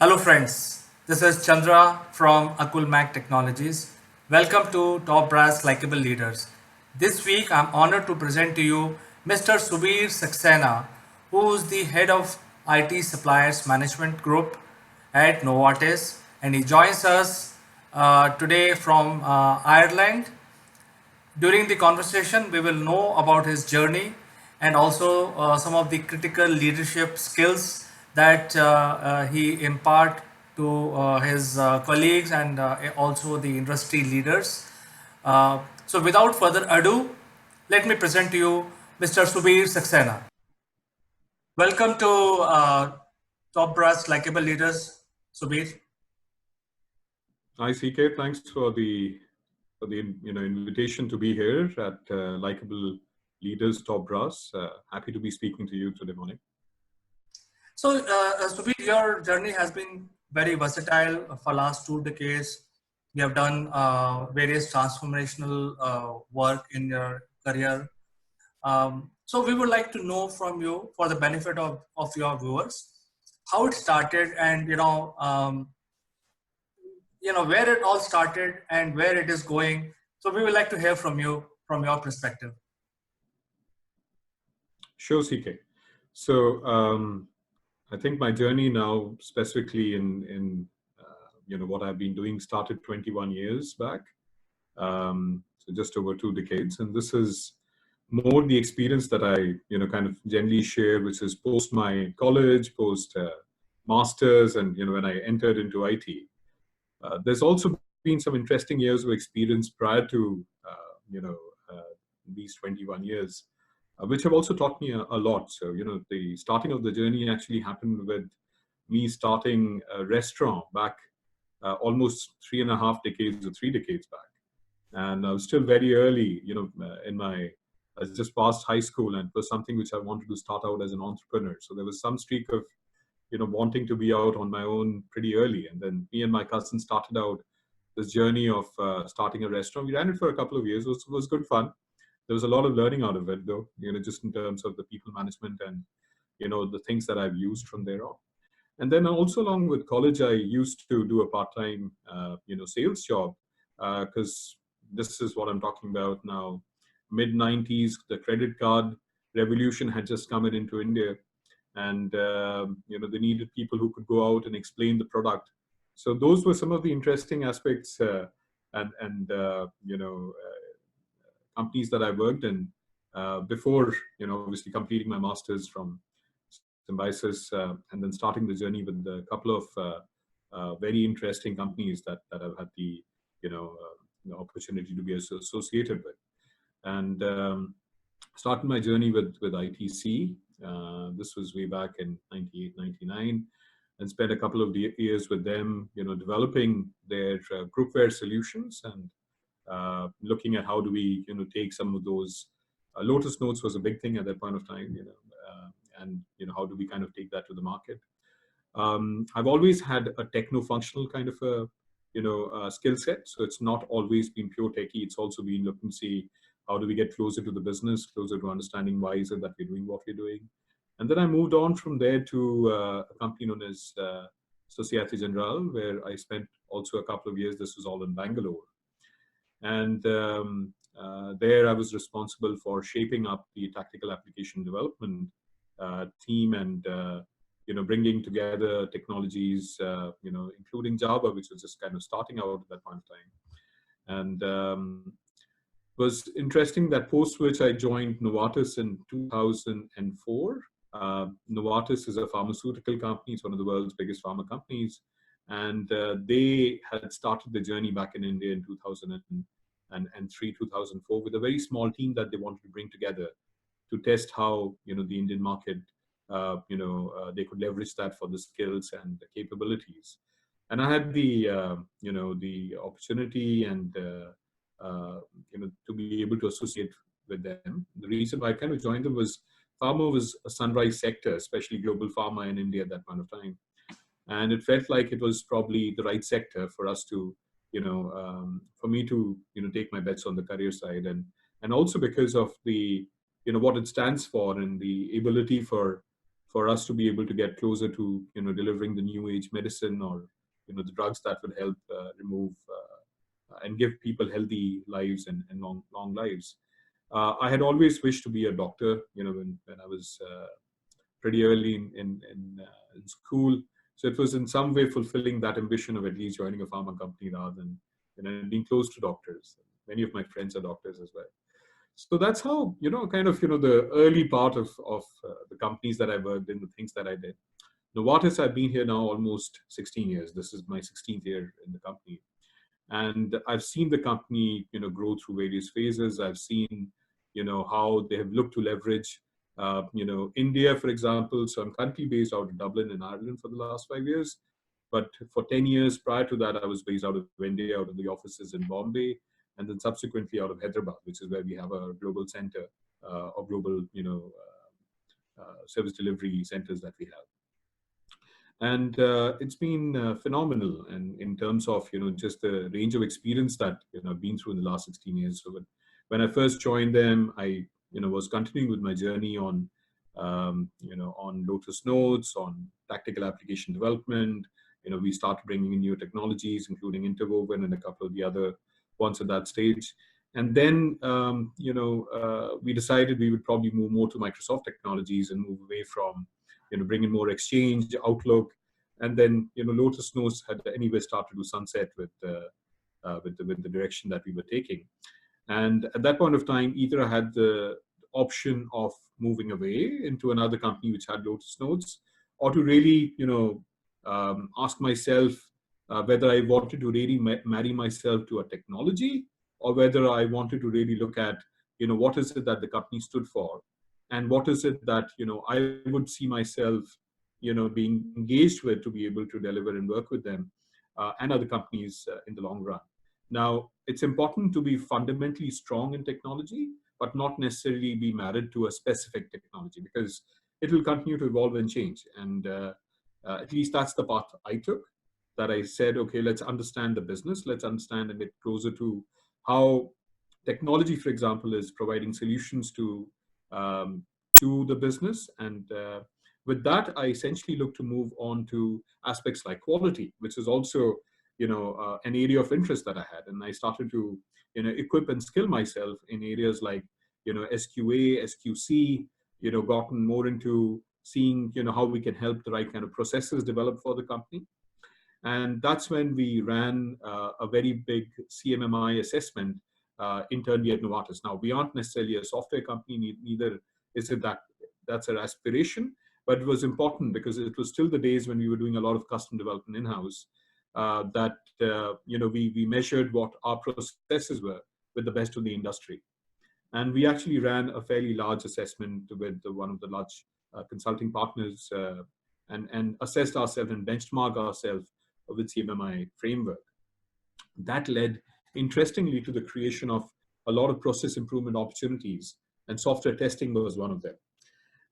Hello friends, this is Chandra from Akulmach Technologies. Welcome to TopBrass Likeable Leaders. This week I'm honored to present to you Mr. Subeer Sakssena, who is the Head of IT Suppliers Management Group at Novartis, and he joins us today from Ireland. During the conversation, we will know about his journey and also some of the critical leadership skills that he impart to his colleagues and also the industry leaders. So without further ado, let me present to you Mr. Subeer Saxena. Welcome to Top Brass Likeable Leaders, Subeer. Hi, CK. Thanks for the invitation to be here at Likeable Leaders Top Brass. Happy to be speaking to you today morning. So, Subeer, your journey has been very versatile for last 2 decades. You have done various transformational work in your career. So, we would like to know from you, for the benefit of your viewers, how it started, and where it all started and where it is going. So, we would like to hear from you from your perspective. Sure, CK. So I think my journey now, specifically in what I've been doing, started 21 years back. So just over 2 decades, and this is more the experience that I kind of generally share, which is post my college, post masters, and when I entered into IT. There's also been some interesting years of experience prior to these 21 years, which have also taught me a lot. So the starting of the journey actually happened with me starting a restaurant back almost 3.5 decades or 3 decades back, and I was still very early, in my. I just passed high school, and it was something which I wanted to start out as an entrepreneur. So there was some streak of wanting to be out on my own pretty early. And then me and my cousin started out this journey of starting a restaurant. We ran it for a couple of years. It was good fun. There was a lot of learning out of it, though, just in terms of the people management and, the things that I've used from there on. And then also along with college, I used to do a part-time, sales job, because this is what I'm talking about now. Mid-90s, the credit card revolution had just come into India, and they needed people who could go out and explain the product. So those were some of the interesting aspects, and companies that I worked in before obviously completing my masters from Symbiosis, and then starting the journey with a couple of very interesting companies that I've had the opportunity to be associated with, and started my journey with ITC. This was way back in 98, 99, and spent a couple of years with them, developing their groupware solutions and looking at how do we, take some of those. Lotus Notes was a big thing at that point of time, and how do we kind of take that to the market. I've always had a techno-functional kind of a skill set, so it's not always been pure techie. It's also been looking to see how do we get closer to the business, closer to understanding why is it that we're doing what we're doing. And then I moved on from there to a company known as Societe Generale, where I spent also a couple of years. This was all in Bangalore. And there I was responsible for shaping up the tactical application development team, and bringing together technologies, including Java, which was just kind of starting out at that point of time. And was interesting that post which I joined Novartis in 2004. Novartis is a pharmaceutical company. It's one of the world's biggest pharma companies. And they had started the journey back in India in 2003, 2004 with a very small team that they wanted to bring together to test how, the Indian market, they could leverage that for the skills and the capabilities. And I had the opportunity and, to be able to associate with them. The reason why I kind of joined them was pharma was a sunrise sector, especially global pharma in India at that point of time. And it felt like it was probably the right sector for us to, for me to, take my bets on the career side. And also because of the, what it stands for and the ability for for us to be able to get closer to, delivering the new age medicine, or, the drugs that would help remove and give people healthy lives and long lives. I had always wished to be a doctor, when I was pretty early in school. So it was in some way fulfilling that ambition of at least joining a pharma company rather than, being close to doctors. Many of my friends are doctors as well. So that's how, kind of, the early part of the companies that I worked in, the things that I did. Novartis, I've been here now almost 16 years. This is my 16th year in the company. And I've seen the company, grow through various phases. I've seen, how they have looked to leverage, India, for example. So I'm currently based out of Dublin in Ireland for the last 5 years. But for 10 years prior to that, I was based out of India, out of the offices in Bombay, and then subsequently out of Hyderabad, which is where we have a global center or global, service delivery centers that we have. And it's been phenomenal, and in terms of, just the range of experience that, I've been through in the last 16 years. So when I first joined them, I was continuing with my journey on on Lotus Notes, on tactical application development. We started bringing in new technologies, including interwoven and a couple of the other ones at that stage. And then we decided we would probably move more to Microsoft technologies and move away from bring in more Exchange, Outlook, and then Lotus Notes had anyway started to sunset with the direction that we were taking. And at that point of time, either I had the option of moving away into another company which had Lotus Notes, or to really ask myself whether I wanted to really marry myself to a technology, or whether I wanted to really look at what is it that the company stood for, and what is it that I would see myself being engaged with to be able to deliver and work with them and other companies in the long run. Now, it's important to be fundamentally strong in technology, but not necessarily be married to a specific technology, because it will continue to evolve and change. And at least that's the path I took, that I said, okay, let's understand the business, let's understand and get closer to how technology, for example, is providing solutions to the business. And with that, I essentially look to move on to aspects like quality, which is also an area of interest that I had. And I started to equip and skill myself in areas like SQA, SQC, gotten more into seeing how we can help the right kind of processes develop for the company. And that's when we ran a very big CMMI assessment internally at Novartis. Now, we aren't necessarily a software company, neither is it that's our aspiration, but it was important because it was still the days when we were doing a lot of custom development in-house, that we measured what our processes were with the best of the industry. And we actually ran a fairly large assessment with one of the large consulting partners and assessed ourselves and benchmarked ourselves with CMMI framework. That led, interestingly, to the creation of a lot of process improvement opportunities, and software testing was one of them.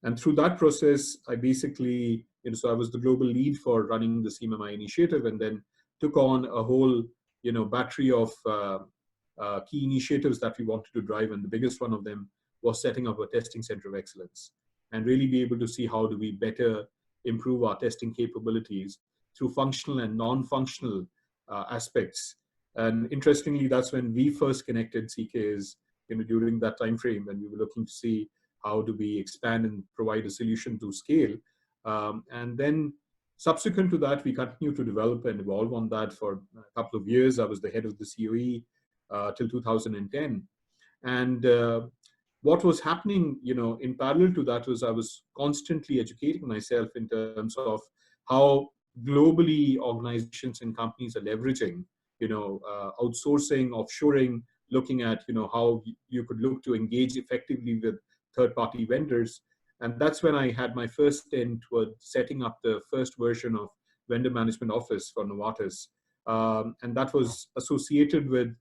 And through that process, I basically, so I was the global lead for running the CMMI initiative, and then took on a whole, battery of key initiatives that we wanted to drive. And the biggest one of them was setting up a testing center of excellence, and really be able to see how do we better improve our testing capabilities through functional and non-functional aspects. And interestingly, that's when we first connected CKs, during that time frame, when we were looking to see how do we expand and provide a solution to scale. And then subsequent to that, we continued to develop and evolve on that for a couple of years. I was the head of the COE till 2010. And what was happening, in parallel to that, was I was constantly educating myself in terms of how globally organizations and companies are leveraging, outsourcing, offshoring, looking at, how you could look to engage effectively with third-party vendors. And that's when I had my first stint toward setting up the first version of Vendor Management Office for Novartis. And that was associated with,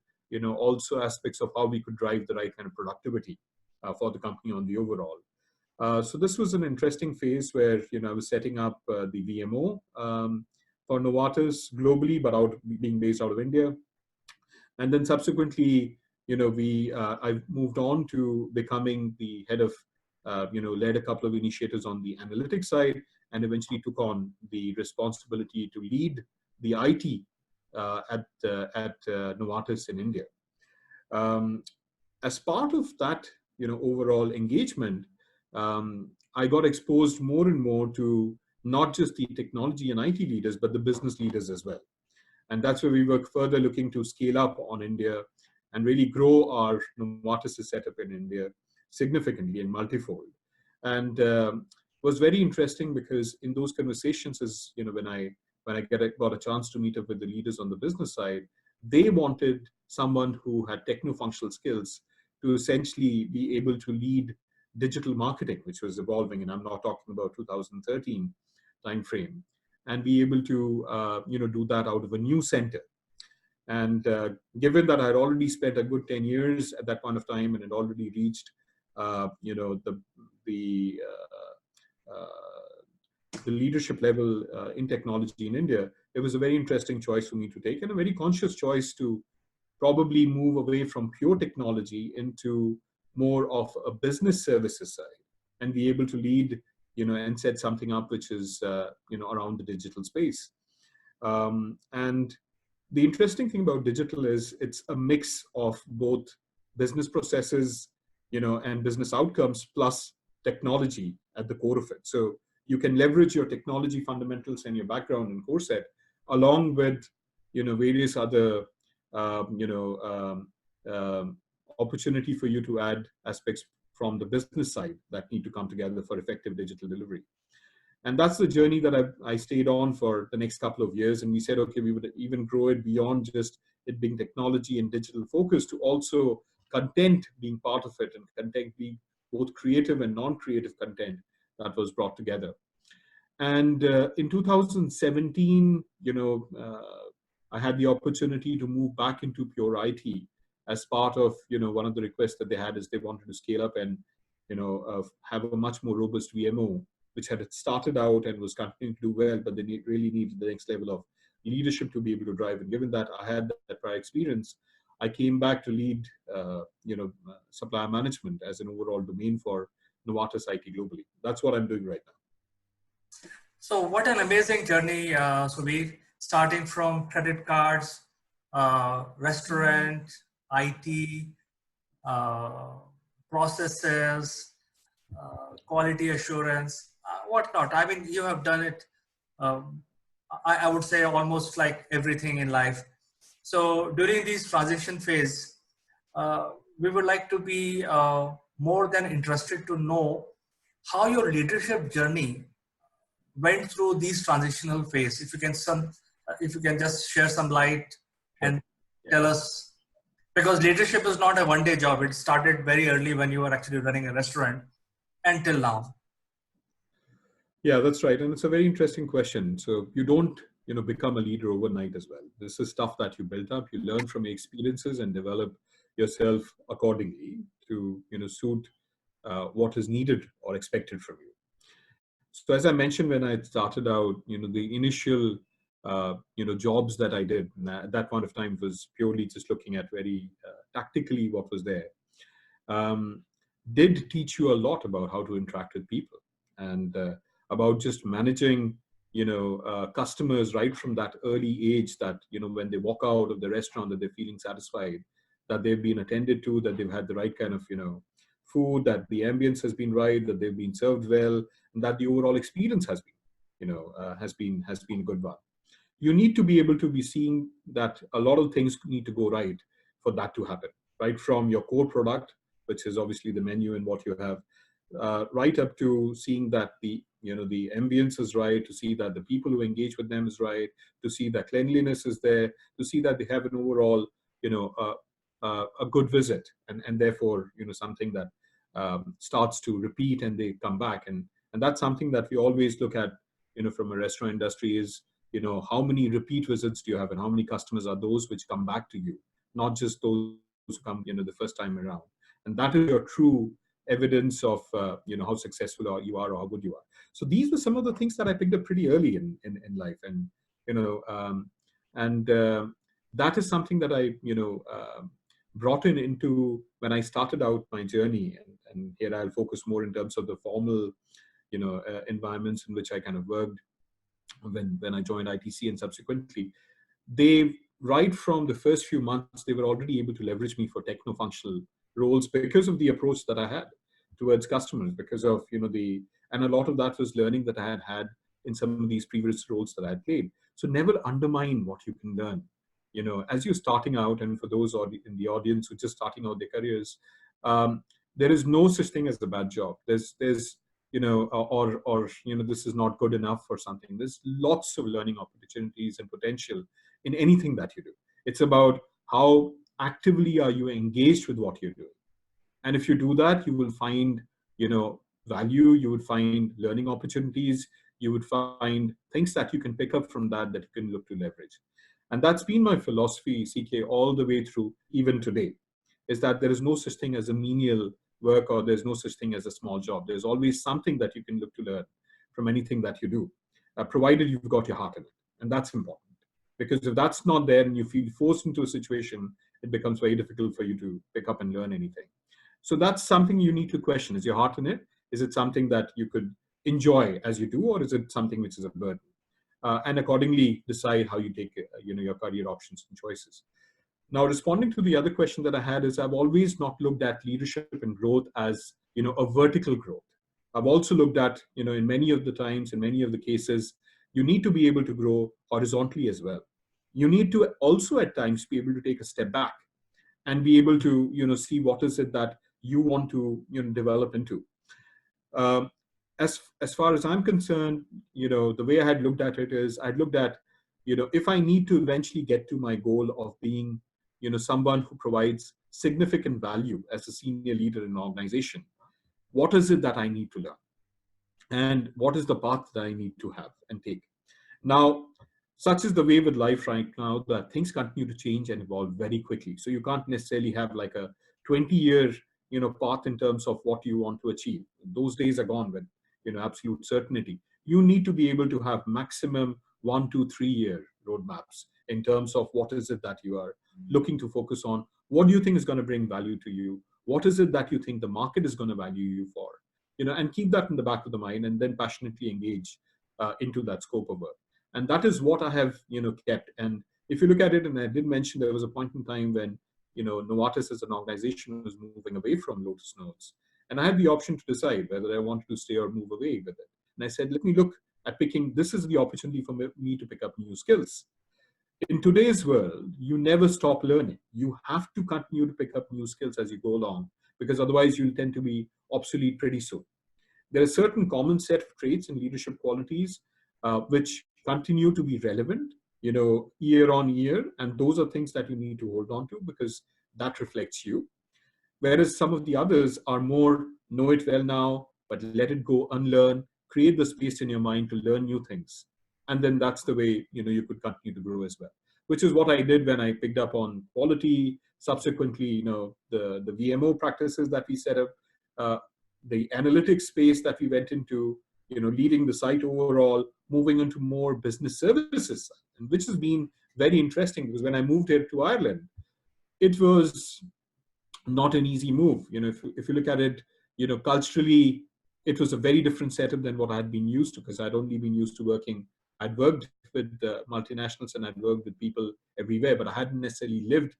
also aspects of how we could drive the right kind of productivity for the company on the overall. So this was an interesting phase where, I was setting up the VMO for Novartis globally, but being based out of India. And then subsequently, I moved on to becoming the head of led a couple of initiatives on the analytics side, and eventually took on the responsibility to lead the IT at Novartis in India. Um, as part of that, overall engagement, I got exposed more and more to not just the technology and IT leaders, but the business leaders as well. And that's where we were further looking to scale up on India and really grow our Novartis setup in India significantly and multifold. And was very interesting because in those conversations, as when I got a chance to meet up with the leaders on the business side, they wanted someone who had techno-functional skills to essentially be able to lead digital marketing, which was evolving, and I'm not talking about 2013 timeframe, and be able to do that out of a new center. And given that I had already spent a good 10 years at that point of time and had already reached the the leadership level in technology in India, it was a very interesting choice for me to take, and a very conscious choice to probably move away from pure technology into more of a business services side and be able to lead, and set something up which is, around the digital space. And the interesting thing about digital is it's a mix of both business processes, and business outcomes plus technology at the core of it. So you can leverage your technology fundamentals and your background and core set along with, various other, opportunity for you to add aspects from the business side that need to come together for effective digital delivery. And that's the journey that I stayed on for the next couple of years. And we said, okay, we would even grow it beyond just it being technology and digital focused to also content being part of it, and content being both creative and non-creative content that was brought together. And in 2017, I had the opportunity to move back into pure IT as part of, one of the requests that they had is they wanted to scale up and, have a much more robust VMO, which had started out and was continuing to do well, but they really needed the next level of leadership to be able to drive. And given that I had that prior experience, I came back to lead, supplier management as an overall domain for Novartis IT globally. That's what I'm doing right now. So what an amazing journey, Subeer, starting from credit cards, restaurant, IT, uh, processes, quality assurance, whatnot. I mean, you have done it, um, I would say almost like everything in life. So during this transition phase, we would like to be more than interested to know how your leadership journey went through these transitional phase. If you can just share some light Sure. and tell us, because leadership is not a one-day job. It started very early when you were actually running a restaurant until now. Yeah, that's right. And it's a very interesting question. So you don't, become a leader overnight as well. This is stuff that you build up, you learn from your experiences and develop yourself accordingly to, suit what is needed or expected from you. So as I mentioned, when I started out, the initial, jobs that I did at that point of time was purely just looking at very tactically what was there. Um, did teach you a lot about how to interact with people and about just managing, customers right from that early age that, when they walk out of the restaurant that they're feeling satisfied, that they've been attended to, that they've had the right kind of, food, that the ambience has been right, that they've been served well, and that the overall experience has been, has been a good one. You need to be able to be seeing that a lot of things need to go right for that to happen, right from your core product, which is obviously the menu and what you have, right up to seeing that the ambience is right, to see that the people who engage with them is right, to see that cleanliness is there, to see that they have an overall, a good visit, and therefore, something that starts to repeat and they come back. And that's something that we always look at, from a restaurant industry is, how many repeat visits do you have and how many customers are those which come back to you, not just those who come, the first time around. And that is your true evidence of, how successful you are or how good you are. So these were some of the things that I picked up pretty early in life. And, and that is something that I, brought in into when I started out my journey, and here I'll focus more in terms of the formal, environments in which I kind of worked when I joined ITC and subsequently, they right from the first few months they were already able to leverage me for techno-functional roles because of the approach that I had towards customers, because of and a lot of that was learning that I had in some of these previous roles that I had played. So never undermine what you can learn. As you're starting out, and for those in the audience who are just starting out their careers, um, there is no such thing as a bad job. There's this is not good enough or something. There's lots of learning opportunities and potential in anything that you do. It's about how actively are you engaged with what you're doing. And if you do that, you will find, value, you would find learning opportunities, you would find things that you can pick up from that you can look to leverage. And that's been my philosophy, CK, all the way through even today, is that there is no such thing as a menial work, or there's no such thing as a small job. There's always something that you can look to learn from anything that you do, provided you've got your heart in it. And that's important. Because if that's not there and you feel forced into a situation, it becomes very difficult for you to pick up and learn anything. So that's something you need to question. Is your heart in it? Is it something that you could enjoy as you do, or is it something which is a burden? And accordingly decide how you take your career options and choices. Now, responding to the other question that I had is, I've always not looked at leadership and growth as a vertical growth. I've also looked at, in many of the times, in many of the cases, you need to be able to grow horizontally as well. You need to also at times be able to take a step back and be able to see what is it that you want to develop into. um, as far as I'm concerned, the way I had looked at it is, I'd looked at, if I need to eventually get to my goal of being someone who provides significant value as a senior leader in an organization, what is it that I need to learn, and what is the path that I need to have and take. Now, such is the way with life right now, that things continue to change and evolve very quickly. So you can't necessarily have like a 20-year, path in terms of what you want to achieve. Those days are gone with, absolute certainty. You need to be able to have maximum 1 to 3 year roadmaps in terms of what is it that you are looking to focus on. What do you think is going to bring value to you? What is it that you think the market is going to value you for? And keep that in the back of the mind, and then passionately engage into that scope of work. And that is what I have kept. And if you look at it, and I did mention, there was a point in time when Novartis as an organization was moving away from Lotus Notes, and I had the option to decide whether I wanted to stay or move away with it. And I said, let me look at picking. This is the opportunity for me to pick up new skills. In today's world, you never stop learning. You have to continue to pick up new skills as you go along, because otherwise you'll tend to be obsolete pretty soon. There are certain common set of traits and leadership qualities which continue to be relevant, year on year, and those are things that you need to hold on to, because that reflects you. Whereas some of the others are more know it well now, but let it go, unlearn, create the space in your mind to learn new things. And then that's the way, you could continue to grow as well, which is what I did when I picked up on quality. Subsequently, the VMO practices that we set up, the analytics space that we went into, leading the site overall, moving into more business services, and which has been very interesting, because when I moved here to Ireland, it was not an easy move. If you look at it, culturally, it was a very different setup than what I had been used to, because I'd only been used to working. I'd worked with multinationals and I'd worked with people everywhere, but I hadn't necessarily lived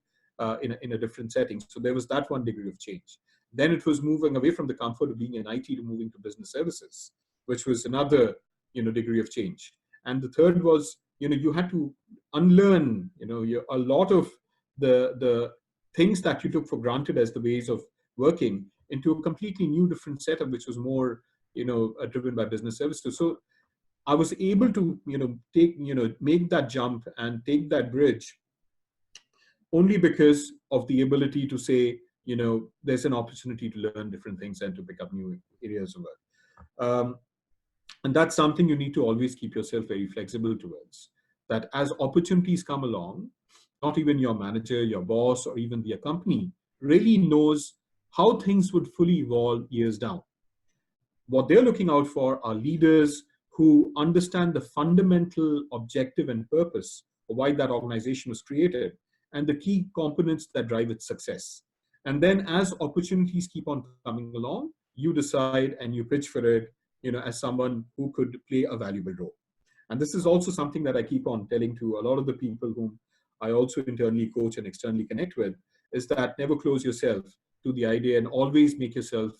in a different setting. So there was that one degree of change. Then it was moving away from the comfort of being in IT to moving to business services, which was another degree of change. And the third was, you had to unlearn a lot of the things that you took for granted as the ways of working into a completely new different setup, which was more driven by business services. So I was able to make that jump and take that bridge only because of the ability to say, there's an opportunity to learn different things and to pick up new areas of work. And that's something you need to always keep yourself very flexible towards, that as opportunities come along, not even your manager, your boss, or even your company really knows how things would fully evolve years down. What they're looking out for are leaders who understand the fundamental objective and purpose of why that organization was created, and the key components that drive its success. And then as opportunities keep on coming along, you decide and you pitch for it, as someone who could play a valuable role. And this is also something that I keep on telling to a lot of the people whom I also internally coach and externally connect with, is that never close yourself to the idea and always make yourself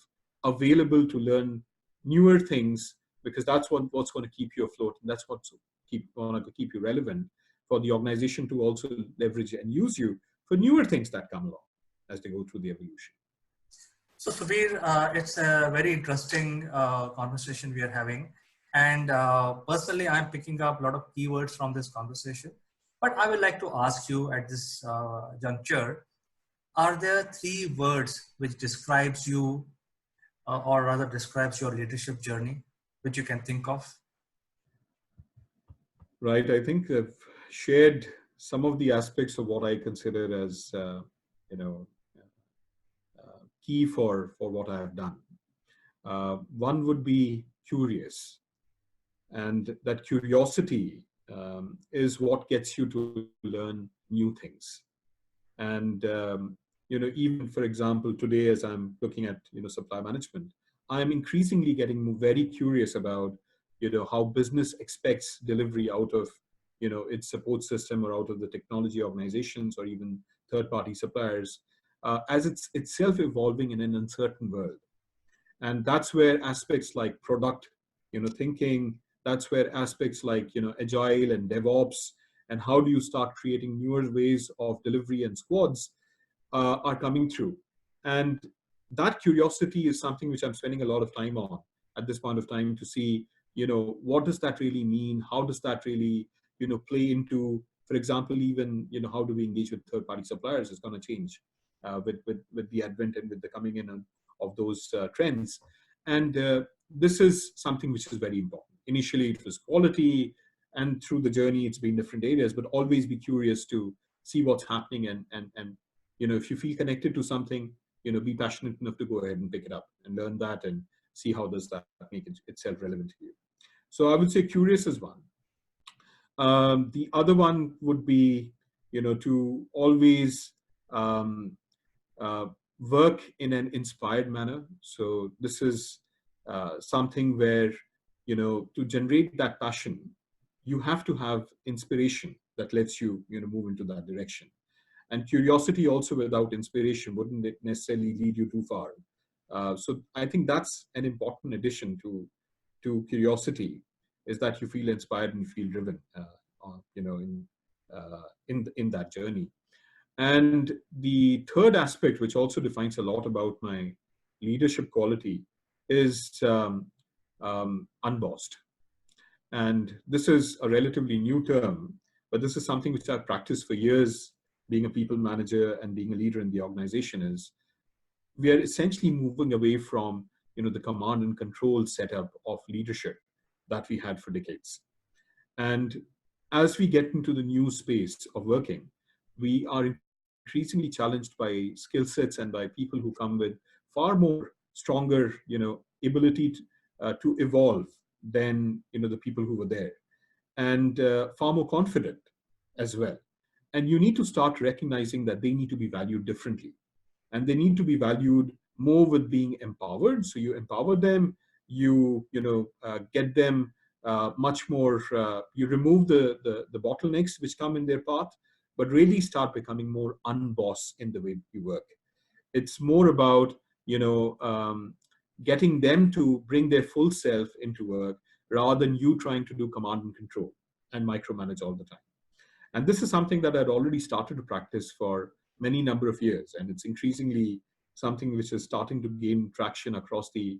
available to learn newer things, because that's what's going to keep you afloat, and that's what's going to keep you relevant for the organization to also leverage and use you for newer things that come along as they go through the evolution. So Subeer, it's a very interesting conversation we are having. And personally, I'm picking up a lot of keywords from this conversation. But I would like to ask you at this juncture, are there 3 words which describes you, or rather describes your leadership journey, which you can think of? Right. I think I've shared some of the aspects of what I consider as, key for what I have done. One would be curious, and that curiosity is what gets you to learn new things. And even for example, today as I'm looking at supply management, I'm increasingly getting very curious about how business expects delivery out of its support system, or out of the technology organizations, or even third-party suppliers, as it's itself evolving in an uncertain world. And that's where aspects like product thinking, that's where aspects like agile and DevOps, and how do you start creating newer ways of delivery and squads are coming through. And that curiosity is something which I'm spending a lot of time on at this point of time, to see what does that really mean, how does that really play into, for example, even how do we engage with third party suppliers is going to change with the advent and with the coming in of those trends. And this is something which is very important. Initially it was quality, and through the journey it's been different areas, but always be curious to see what's happening, and if you feel connected to something, be passionate enough to go ahead and pick it up and learn that, and see how does that make itself relevant to you. So I would say curious is one. The other one would be to always work in an inspired manner. So this is something where to generate that passion, you have to have inspiration that lets you move into that direction. And curiosity also without inspiration wouldn't necessarily lead you too far. So I think that's an important addition to curiosity, is that you feel inspired and you feel driven, in that journey. And the third aspect, which also defines a lot about my leadership quality, is unbossed. And this is a relatively new term, but this is something which I've practiced for years, being a people manager and being a leader in the organization. Is we are essentially moving away from the command and control setup of leadership that we had for decades. And as we get into the new space of working, we are increasingly challenged by skill sets and by people who come with far more stronger ability to evolve than the people who were there, and far more confident as well. And you need to start recognizing that they need to be valued differently, and they need to be valued more with being empowered. So you empower them, you get them much more, you remove the bottlenecks which come in their path, but really start becoming more unboss in the way you work. It's more about getting them to bring their full self into work, rather than you trying to do command and control and micromanage all the time. And this is something that I'd already started to practice for many number of years, and it's increasingly something which is starting to gain traction across the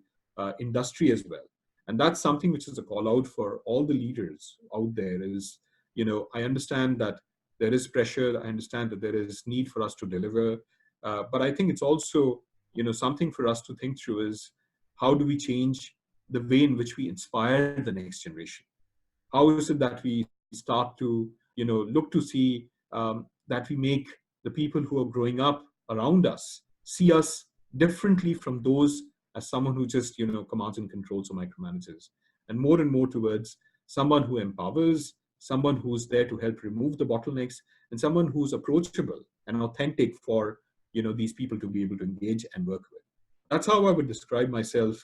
industry as well. And that's something which is a call out for all the leaders out there. Is I understand that there is pressure, I understand that there is need for us to deliver, but I think it's also something for us to think through, is how do we change the way in which we inspire the next generation? How is it that we start to look to see that we make the people who are growing up around us see us differently from those as someone who just commands and controls or micromanages, and more towards someone who empowers, someone who's there to help remove the bottlenecks, and someone who's approachable and authentic for these people to be able to engage and work with. That's how I would describe myself.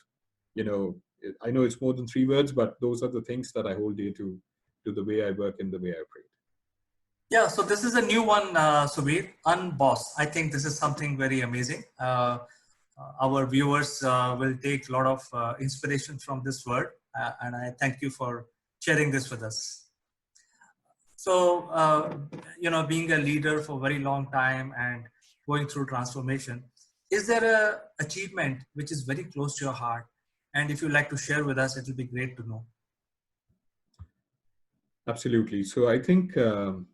I know it's more than 3 words, but those are the things that I hold dear to the way I work and the way I operate. Yeah, so this is a new one, Subeer, unboss. I think this is something very amazing. Our viewers will take a lot of inspiration from this word, and I thank you for sharing this with us. So, being a leader for a very long time and going through transformation, is there a achievement which is very close to your heart? And if you'd like to share with us, it will be great to know. Absolutely. So I think, true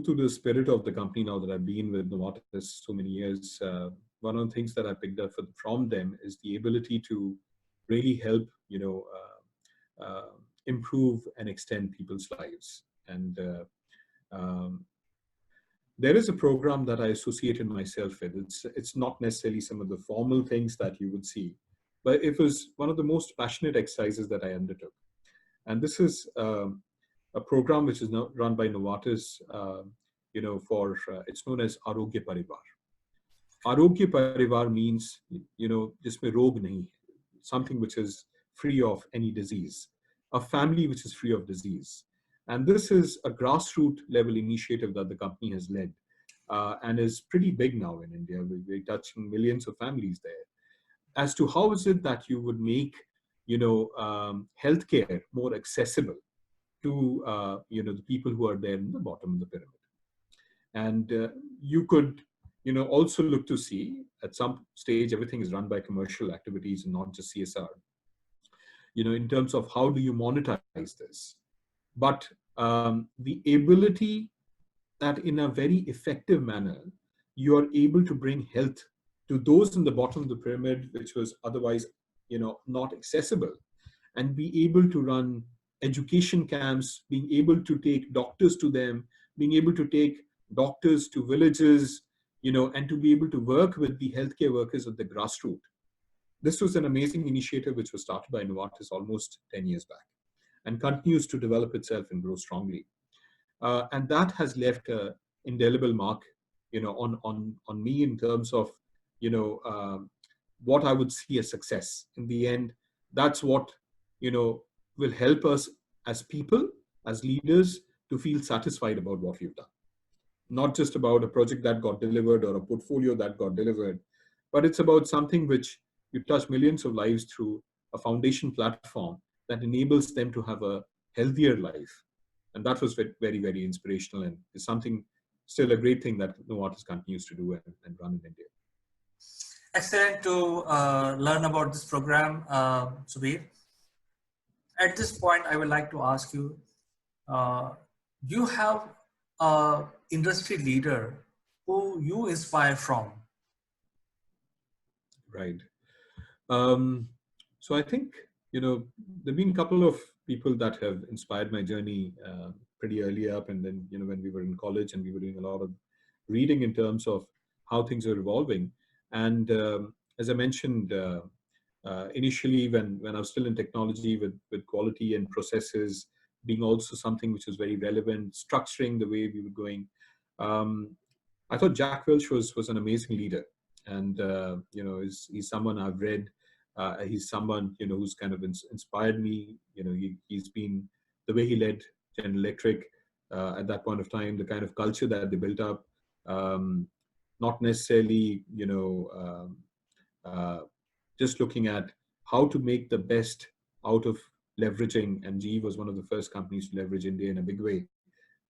to the spirit of the company now that I've been with Novartis so many years, one of the things that I picked up from them is the ability to really help, improve and extend people's lives. And there is a program that I associated myself with. It's not necessarily some of the formal things that you would see, but it was one of the most passionate exercises that I undertook. And this is a program which is now run by Novartis, it's known as Arogya Parivar. Arogya Parivar means, jisme rog nahi, something which is free of any disease, a family which is free of disease. And this is a grassroots level initiative that the company has led and is pretty big now in India. We're touching millions of families there. As to how is it that you would make healthcare more accessible to the people who are there in the bottom of the pyramid. And you could also look to see at some stage everything is run by commercial activities and not just CSR. In terms of how do you monetize this, but the ability that in a very effective manner you are able to bring health to those in the bottom of the pyramid, which was otherwise not accessible, and be able to run education camps, being able to take doctors to them, being able to take doctors to villages, and to be able to work with the healthcare workers at the grassroots. This was an amazing initiative which was started by Novartis almost 10 years back and continues to develop itself and grow strongly. And that has left an indelible mark, on me in terms of, what I would see as success. In the end, that's what, will help us as people, as leaders, to feel satisfied about what we've done. Not just about a project that got delivered or a portfolio that got delivered, but it's about something which you touch millions of lives through a foundation platform that enables them to have a healthier life. And that was very, very inspirational, and is something, still a great thing that Novartis continues to do and run in India. Excellent to learn about this program, Subeer. At this point, I would like to ask you, do you have an industry leader who you inspire from? Right. So I think, there've been a couple of people that have inspired my journey pretty early up. And then, when we were in college and we were doing a lot of reading in terms of how things are evolving. And as I mentioned, initially when I was still in technology with quality and processes being also something which was very relevant, structuring the way we were going, I thought Jack Welch was an amazing leader. And, he's someone I've read. He's someone, who's kind of inspired me. He's been, the way he led General Electric at that point of time, the kind of culture that they built up, not necessarily, just looking at how to make the best out of leveraging. And GE was one of the first companies to leverage India in a big way,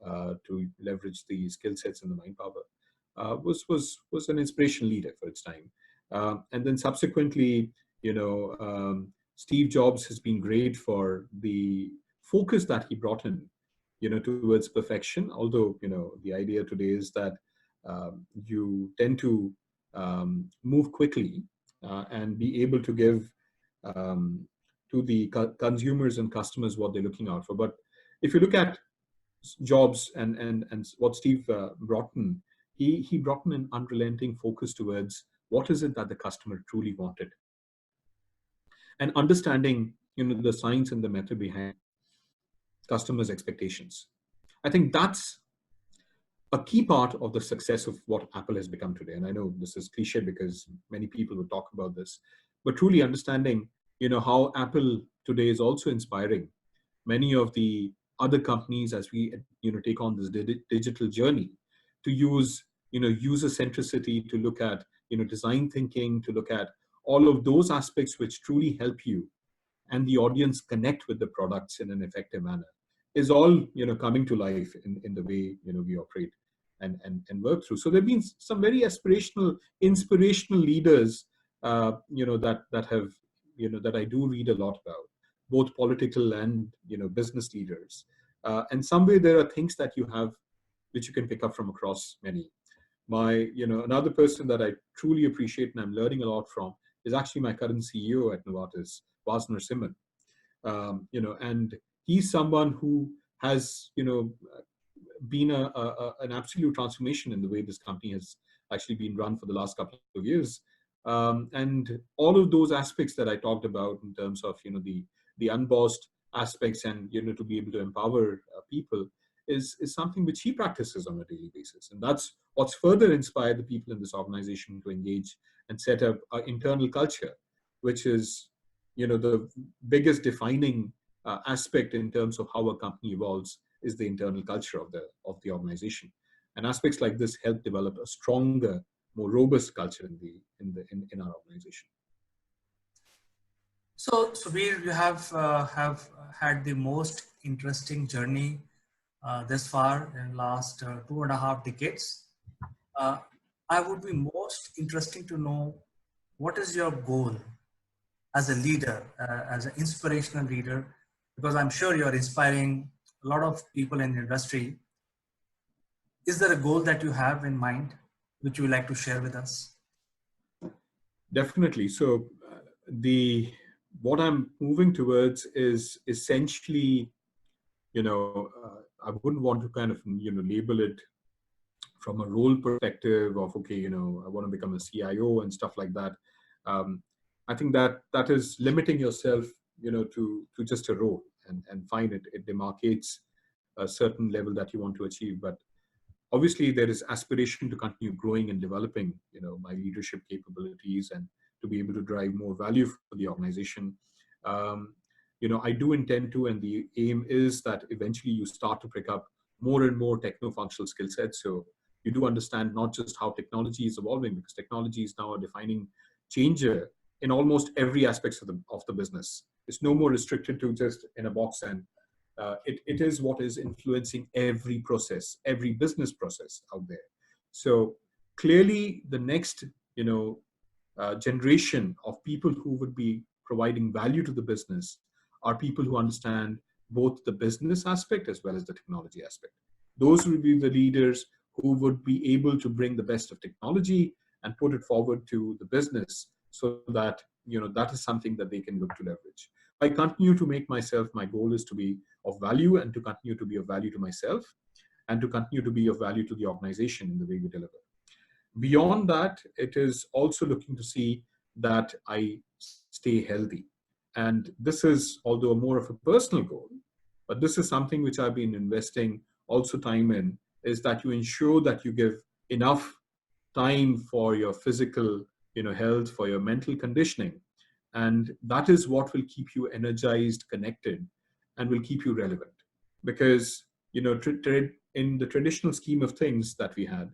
to leverage the skill sets and the mind power. Was an inspirational leader for its time. And then subsequently, Steve Jobs has been great for the focus that he brought in, towards perfection. Although, the idea today is that you tend to move quickly and be able to give to the consumers and customers what they're looking out for. But if you look at Jobs and what Steve brought in, he brought in an unrelenting focus towards what is it that the customer truly wanted, and understanding the science and the method behind. customers' expectations. I think that's a key part of the success of what Apple has become today. And I know this is cliche because many people would talk about this, but truly understanding, how Apple today is also inspiring many of the other companies as we, take on this digital journey to use, user centricity, to look at, design thinking, to look at all of those aspects which truly help you and the audience connect with the products in an effective manner is all coming to life in the way we operate and work through. So there have been some very inspirational leaders that have that I do read a lot about, both political and business leaders. And some way there are things that you have which you can pick up from across many. Another person that I truly appreciate and I'm learning a lot from is actually my current CEO at Novartis, Vasner Simon. And he's someone who has, been an absolute transformation in the way this company has actually been run for the last couple of years. And all of those aspects that I talked about in terms of, the unbossed aspects and, to be able to empower people is something which he practices on a daily basis. And that's what's further inspired the people in this organization to engage and set up an internal culture, which is, the biggest defining aspect in terms of how a company evolves is the internal culture of the organization. And aspects like this help develop a stronger, more robust culture in our organization. So, Subeer, you have had the most interesting journey this far in last 2.5 decades. Uh, I would be most interesting to know what is your goal as a leader, as an inspirational leader, because I'm sure you're inspiring a lot of people in the industry. Is there a goal that you have in mind which you would like to share with us? Definitely. So what I'm moving towards is essentially, I wouldn't want to kind of, label it from a role perspective of, okay, I want to become a CIO and stuff like that. I think that is limiting yourself, to just a role and fine, it demarcates a certain level that you want to achieve. But obviously there is aspiration to continue growing and developing, my leadership capabilities and to be able to drive more value for the organization. I do intend to, and the aim is that eventually you start to pick up more and more techno-functional skill sets. So you do understand not just how technology is evolving, because technology is now a defining changer in almost every aspect of the business. It's no more restricted to just in a box, and it is what is influencing every process, every business process out there. So clearly the next, generation of people who would be providing value to the business are people who understand both the business aspect as well as the technology aspect. Those will be the leaders who would be able to bring the best of technology and put it forward to the business so that, that is something that they can look to leverage. I continue to make myself, my goal is to be of value and to continue to be of value to myself and to continue to be of value to the organization in the way we deliver. Beyond that, it is also looking to see that I stay healthy. And this is, although more of a personal goal, but this is something which I've been investing also time in, is that you ensure that you give enough time for your physical, health, for your mental conditioning. And that is what will keep you energized, connected, and will keep you relevant. Because, in the traditional scheme of things that we had,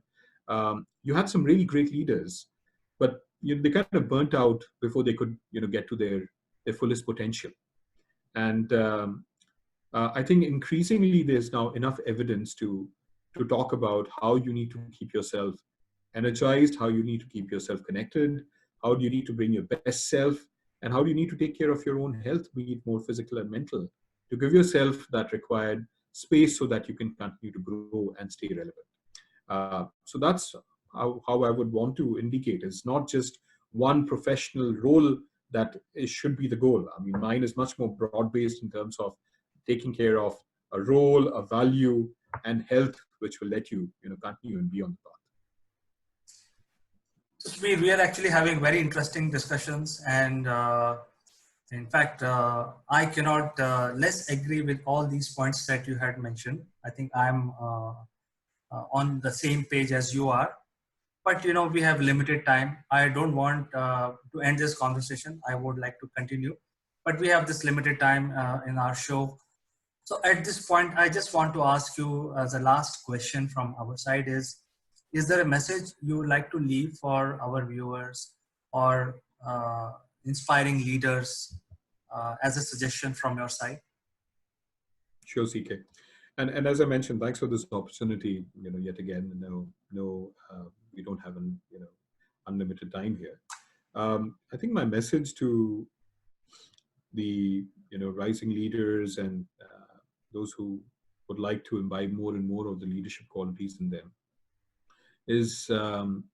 you had some really great leaders, but they kind of burnt out before they could, get to their fullest potential. And I think increasingly there's now enough evidence to talk about how you need to keep yourself energized, how you need to keep yourself connected, how do you need to bring your best self, and how do you need to take care of your own health, be it more physical and mental, to give yourself that required space so that you can continue to grow and stay relevant. So that's how I would want to indicate. It's not just one professional role that should be the goal. I mean, mine is much more broad-based in terms of taking care of a role, a value, and health, which will let you, continue and be on the path. So we are actually having very interesting discussions, and In fact, I cannot less agree with all these points that you had mentioned. I think I'm on the same page as you are. But we have limited time. I don't want to end this conversation. I would like to continue, but we have this limited time in our show. So at this point, I just want to ask you as a last question from our side is there a message you would like to leave for our viewers or inspiring leaders as a suggestion from your side? Sure, CK. And as I mentioned, thanks for this opportunity. Yet again, we don't have unlimited time here. I think my message to the rising leaders and those who would like to imbibe more and more of the leadership qualities in them is um,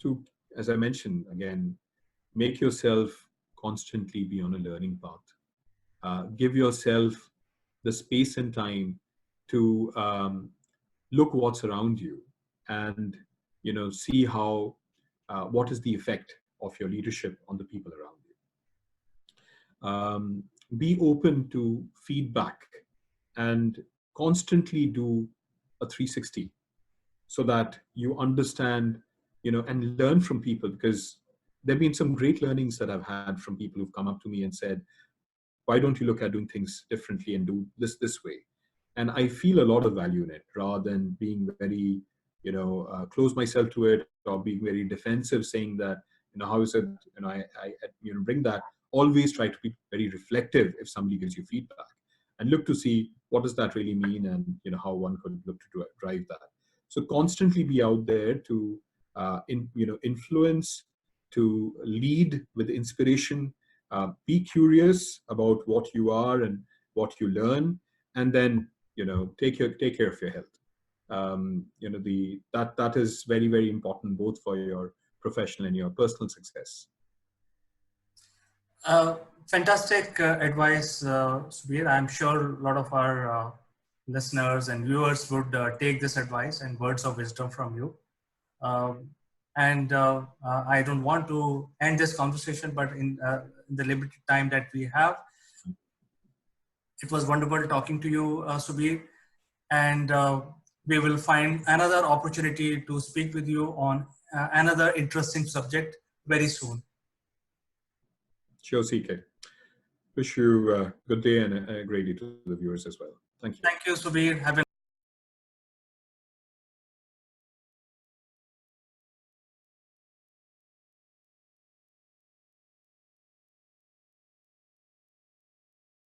to, as I mentioned again, make yourself constantly be on a learning path. Give yourself the space and time to look what's around you and see how what is the effect of your leadership on the people around you. Be open to feedback and constantly do a 360 so that you understand and learn from people, because there have been some great learnings that I've had from people who've come up to me and said, why don't you look at doing things differently and do this way? And I feel a lot of value in it, rather than being very close myself to it or being very defensive, saying that how is it I bring that. Always try to be very reflective if somebody gives you feedback, and look to see what does that really mean, and how one could look to drive that. So constantly be out there to influence, to lead with inspiration. Be curious about what you are and what you learn, and then take care of your health. That is very, very important, both for your professional and your personal success. Uh, Fantastic advice, Subeer. I'm sure a lot of our listeners and viewers would take this advice and words of wisdom from you. And I don't want to end this conversation, but in the limited time that we have, it was wonderful talking to you, Subeer. And we will find another opportunity to speak with you on another interesting subject very soon. Sure, CK. Wish you a good day and a great day to the viewers as well. Thank you. Thank you, Subeer. Have a